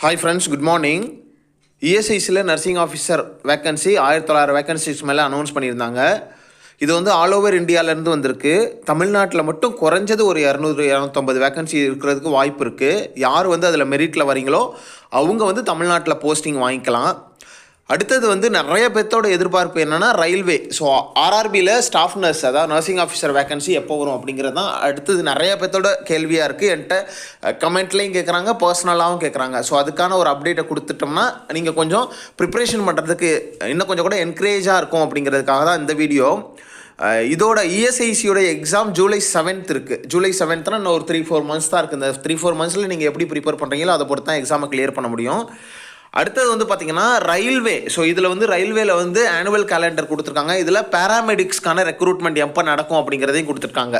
Hi friends, good morning. ESICல nursing officer vacancy 1900 vacancies மேலே announce பண்ணியிருந்தாங்க. இது வந்து ஆல் ஓவர் இந்தியாவிலேருந்து வந்திருக்கு. தமிழ்நாட்டில் மட்டும் குறைஞ்சது ஒரு 200-250 வேக்கன்சி இருக்கிறதுக்கு வாய்ப்பு இருக்குது. யார் வந்து அதில் மெரிட்டில் வரீங்களோ அவங்க வந்து தமிழ்நாட்டில் போஸ்டிங் வாங்கிக்கலாம். அடுத்தது வந்து நிறைய பேர்த்தோட எதிர்பார்ப்பு என்னென்னா ரயில்வே. ஸோ ஆர்ஆர்பியில் ஸ்டாஃப் நர்ஸ், அதாவது நர்சிங் ஆஃபீஸர் வேக்கன்சி எப்போ வரும் அப்படிங்கிறது தான் அடுத்தது நிறைய பேர்த்தோட கேள்வியாக இருக்குது. என்கிட்ட கமெண்ட்லேயும் கேட்குறாங்க, பர்சனலாகவும் கேட்குறாங்க. ஸோ அதுக்கான ஒரு அப்டேட்டை கொடுத்துட்டோம்னா நீங்கள் கொஞ்சம் ப்ரிப்ரேஷன் பண்ணுறதுக்கு இன்னும் கொஞ்சம் கூட என்கரேஜாக இருக்கும் அப்படிங்கிறதுக்காக தான் இந்த வீடியோ. இதோட இஎஸ்ஐசியோட எக்ஸாம் ஜூலை 7th இருக்குது. ஜூலை 7th இன்னும் ஒரு 3-4 மந்த்ஸ் தான் இருக்குது. இந்த 3-4 மந்த்ஸில் நீங்கள் எப்படி ப்ரிப்பேர் பண்ணுறீங்களோ அதை பொறுத்து தான் எக்ஸாமை கிளியர் பண்ண முடியும். அடுத்தது வந்து பார்த்திங்கன்னா ரயில்வே. ஸோ இதில் வந்து ரயில்வேல வந்து ஆனுவல் கேலண்டர் கொடுத்துருக்காங்க. இதில் பேராமெடிக்ஸ்க்கான ரெக்ரூட்மெண்ட் எப்போ நடக்கும் அப்படிங்கிறதையும் கொடுத்துருக்காங்க.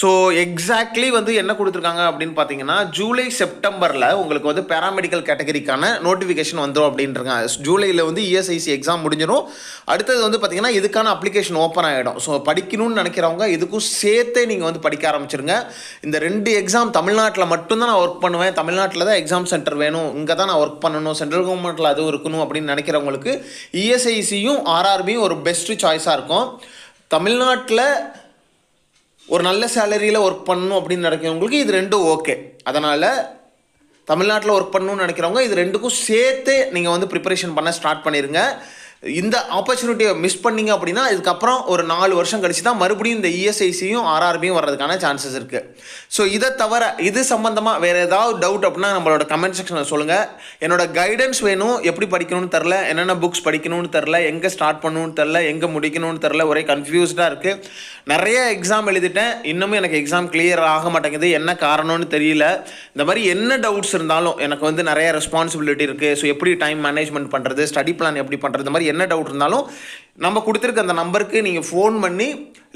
ஸோ எக்ஸாக்ட்லி வந்து என்ன கொடுத்துருக்காங்க அப்படின்னு பார்த்தீங்கன்னா ஜூலை செப்டம்பரில் உங்களுக்கு வந்து பேராமெடிக்கல் கேட்டகரிக்கான நோட்டிஃபிகேஷன் வந்துடும் அப்படின்றாங்க. ஜூலையில் வந்து இஎஸ்ஐசி எக்ஸாம் முடிஞ்சிடும். அடுத்தது வந்து பார்த்திங்கன்னா இதுக்கான அப்ளிகேஷன் ஓப்பன் ஆகிடும். ஸோ படிக்கணும்னு நினைக்கிறவங்க இதுக்கும் சேர்த்தே நீங்கள் வந்து படிக்க ஆரம்பிச்சிருங்க. இந்த 2 எக்ஸாம் தமிழ்நாட்டில் மட்டும்தான் நான் ஒர்க் பண்ணுவேன், தமிழ்நாட்டில் தான் எக்ஸாம் சென்டர் வேணும், இங்கே தான் நான் ஒர்க் பண்ணணும், சென்ட்ரல் கவர்மெண்ட்டில் அதுவும் இருக்கணும் அப்படின்னு நினைக்கிறவங்களுக்கு இஎஸ்ஐசியும் ஆர்ஆர்பியும் ஒரு பெஸ்ட்டு சாய்ஸாக இருக்கும். தமிழ்நாட்டில் ஒரு நல்ல சேலரியில் ஒர்க் பண்ணணும் அப்படின்னு நினைக்கிறவங்களுக்கு இது ரெண்டும் ஓகே. அதனால் தமிழ்நாட்டில் ஒர்க் பண்ணணும்னு நினைக்கிறவங்க இது ரெண்டுக்கும் சேர்த்து நீங்கள் வந்து ப்ரிப்பரேஷன் பண்ண ஸ்டார்ட் பண்ணிடுங்க. இந்த ஆப்பர்ச்சுனிட்டியை மிஸ் பண்ணிங்க அப்படின்னா இதுக்கப்புறம் ஒரு 4 வருஷம் கழிச்சு தான் மறுபடியும் இந்த இஎஸ்ஐசியும் ஆர்ஆர்பியும் வர்றதுக்கான சான்சஸ் இருக்குது. ஸோ இதை தவிர இது சம்மந்தமாக வேறு ஏதாவது டவுட் அப்படின்னா நம்மளோட கமெண்ட் செக்ஷனில் சொல்லுங்கள். என்னோட கைடன்ஸ் வேணும், எப்படி படிக்கணும்னு தெரில, என்னென்ன புக்ஸ் படிக்கணும்னு தெரில, எங்கே ஸ்டார்ட் பண்ணணும்னு தெரில, எங்கே முடிக்கணும்னு தெரில, ஒரே கன்ஃபியூஸ்டாக இருக்குது. நிறைய எக்ஸாம் எழுதிட்டேன், இன்னமும் எனக்கு எக்ஸாம் கிளியர் ஆக மாட்டேங்குது, என்ன காரணம்னு தெரியல. இந்த மாதிரி என்ன டவுட்ஸ் இருந்தாலும் எனக்கு வந்து நிறைய ரெஸ்பான்சிபிலிட்டி இருக்குது. ஸோ எப்படி டைம் மேனேஜ்மெண்ட் பண்ணுறது, ஸ்டடி பிளான் எப்படி பண்ணுறது, இந்த மாதிரி என்ன டவுட் இருந்தாலும் நம்ம கொடுத்துருக்க அந்த நம்பருக்கு நீங்கள் ஃபோன் பண்ணி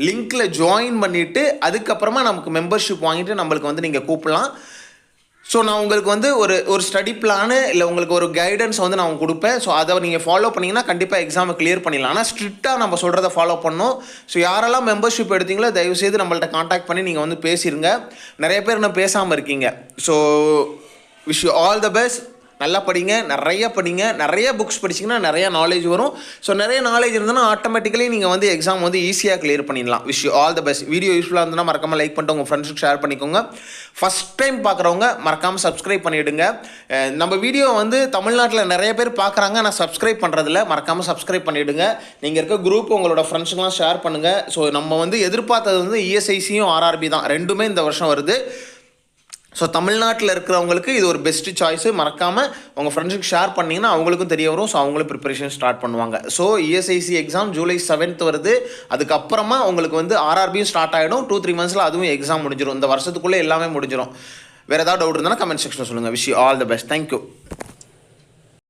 லிங்க்கில் ஜாயின் பண்ணிவிட்டு அதுக்கப்புறமா நமக்கு மெம்பர்ஷிப் வாங்கிட்டு நம்மளுக்கு வந்து நீங்கள் கூப்பிடலாம். ஸோ நான் உங்களுக்கு வந்து ஒரு ஸ்டடி பிளானு இல்லை உங்களுக்கு ஒரு கைடன்ஸ் வந்து நான் கொடுப்பேன். ஸோ அதை நீங்கள் ஃபாலோ பண்ணிங்கன்னா கண்டிப்பாக எக்ஸாமை கிளியர் பண்ணிடலாம். ஆனால் ஸ்ட்ரிக்டாக நம்ம சொல்கிறத ஃபாலோ பண்ணணும். ஸோ யாரெல்லாம் மெம்பர்ஷிப் எடுத்தீங்களோ தயவுசெய்து நம்மள்ட்ட காண்டாக்ட் பண்ணி நீங்கள் வந்து பேசிடுங்க. நிறைய பேர் இன்னும் பேசாமல் இருக்கீங்க. So wish you all the best. நல்லா படிங்க, நிறைய புக்ஸ் படிச்சிங்கன்னா நிறைய நாலேஜ் வரும். ஸோ நிறைய நாலேஜ் இருந்ததுன்னா ஆட்டோமேட்டிக்கலி நீங்கள் வந்து எக்ஸாம் வந்து ஈஸியாக கிளியர் பண்ணிடலாம். Wish you all the best. Video யூஸ்ஃபுல்லாக இருந்ததுன்னா மறக்காமல் லைக் பண்ணிட்டு உங்கள் ஃப்ரெண்ட்ஸுக்கு ஷேர் பண்ணிக்கோங்க. ஃபஸ்ட் டைம் பார்க்குறவங்க மறக்காமல் சப்ஸ்கிரைப் பண்ணிவிடுங்க. நம்ம வீடியோ வந்து தமிழ்நாட்டில் நிறைய பேர் பார்க்குறாங்க, ஆனால் சப்ஸ்கிரைப் பண்ணுறதில்ல. மறக்காமல் சப்ஸ்கிரைப் பண்ணிவிடுங்க. நீங்கள் இருக்க குரூப் உங்களோட ஃப்ரெண்ட்ஸுக்கெலாம் ஷேர் பண்ணுங்கள். ஸோ நம்ம வந்து எதிர்பார்த்தது வந்து இஎஸ்ஐசியும் ஆர்ஆர்பி தான், ரெண்டுமே இந்த வருஷம் வருது. ஸோ தமிழ்நாட்டில் இருக்கிறவங்களுக்கு இது ஒரு பெஸ்ட்டு சாய்ஸு. மறக்காமல் உங்கள் ஃப்ரெண்ட்ஸுக்கு ஷேர் பண்ணிங்கன்னா அவங்களுக்கும் தெரிய வரும். ஸோ அவங்களும் ப்ரிப்பரேஷன் ஸ்டார்ட் பண்ணுவாங்க. So ESIC exam July 7th வருது. அதுக்கப்புறமா உங்களுக்கு வந்து ஆர்ஆர்பியும் ஸ்டார்ட் ஆகிடும். 2-3 மந்த்ஸில் அதுவும் எக்ஸாம் முடிஞ்சிடும். இந்த வருஷத்துக்குள்ளே எல்லாமே முடிஞ்சிடும். வேறு ஏதாவது டவுட் இருந்தாலும் கமெண்ட் செக்ஷனில் சொல்லுங்கள். Wish you all the best. Thank you.